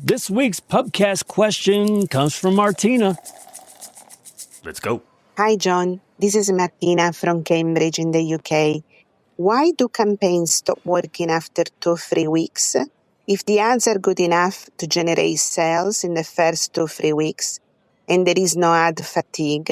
This week's pubcast question comes from Martina. Let's go. Hi, John. This is Martina from Cambridge in the UK. Why do campaigns stop working after 2 or 3 weeks? If the ads are good enough to generate sales in the first 2 or 3 weeks and there is no ad fatigue,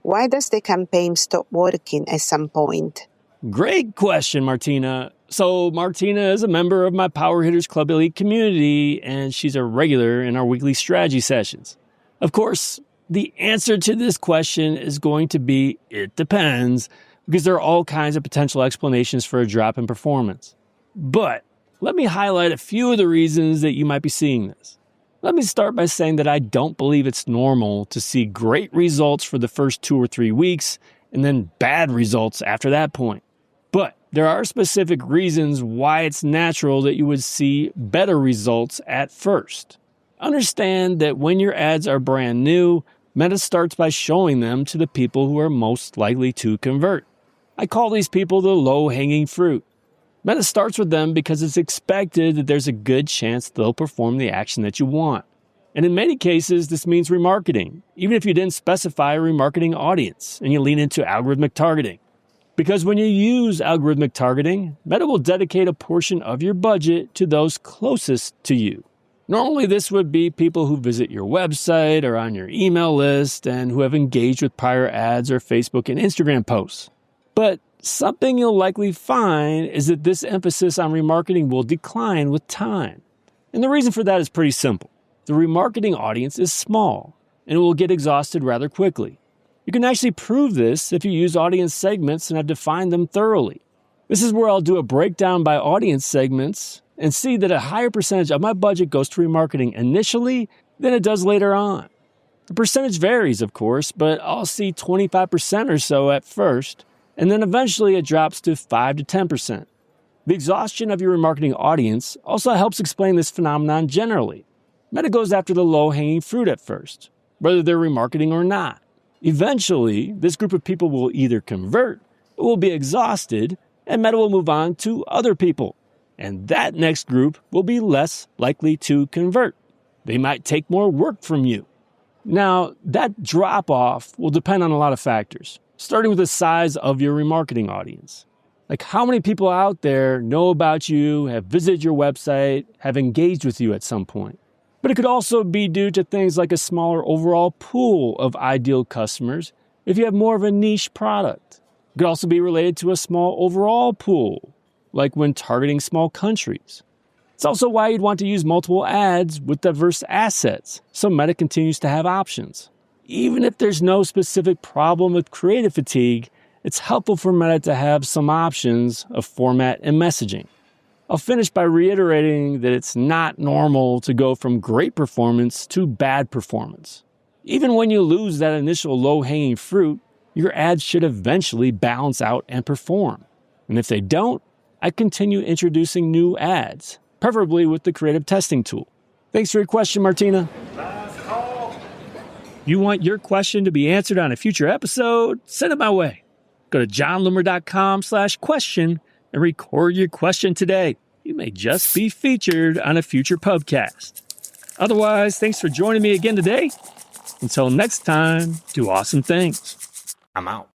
why does the campaign stop working at some point? Great question, Martina. So Martina is a member of my Power Hitters Club Elite community, and she's a regular in our weekly strategy sessions. Of course, the answer to this question is going to be, it depends, because there are all kinds of potential explanations for a drop in performance. But let me highlight a few of the reasons that you might be seeing this. Let me start by saying that I don't believe it's normal to see great results for the first 2 or 3 weeks and then bad results after that point. But there are specific reasons why it's natural that you would see better results at first. Understand that when your ads are brand new, Meta starts by showing them to the people who are most likely to convert. I call these people the low-hanging fruit. Meta starts with them because it's expected that there's a good chance they'll perform the action that you want. And in many cases, this means remarketing, even if you didn't specify a remarketing audience and you lean into algorithmic targeting. Because when you use algorithmic targeting, Meta will dedicate a portion of your budget to those closest to you. Normally, this would be people who visit your website or on your email list and who have engaged with prior ads or Facebook and Instagram posts. But something you'll likely find is that this emphasis on remarketing will decline with time. And the reason for that is pretty simple. The remarketing audience is small, and it will get exhausted rather quickly. You can actually prove this if you use audience segments and have defined them thoroughly. This is where I'll do a breakdown by audience segments and see that a higher percentage of my budget goes to remarketing initially than it does later on. The percentage varies, of course, but I'll see 25% or so at first, and then eventually it drops to 5 to 10%. The exhaustion of your remarketing audience also helps explain this phenomenon generally. Meta goes after the low-hanging fruit at first, whether they're remarketing or not. Eventually, this group of people will either convert or will be exhausted, and Meta will move on to other people. And that next group will be less likely to convert. They might take more work from you. Now, that drop-off will depend on a lot of factors, starting with the size of your remarketing audience. Like how many people out there know about you, have visited your website, have engaged with you at some point. But it could also be due to things like a smaller overall pool of ideal customers if you have more of a niche product. It could also be related to a small overall pool, like when targeting small countries. It's also why you'd want to use multiple ads with diverse assets, so Meta continues to have options. Even if there's no specific problem with creative fatigue, it's helpful for Meta to have some options of format and messaging. I'll finish by reiterating that it's not normal to go from great performance to bad performance. Even when you lose that initial low-hanging fruit, your ads should eventually balance out and perform. And if they don't, I continue introducing new ads, preferably with the creative testing tool. Thanks for your question, Martina. You want your question to be answered on a future episode? Send it my way. Go to johnloomer.com/question and record your question today. You may just be featured on a future pubcast. Otherwise, thanks for joining me again today. Until next time, do awesome things. I'm out.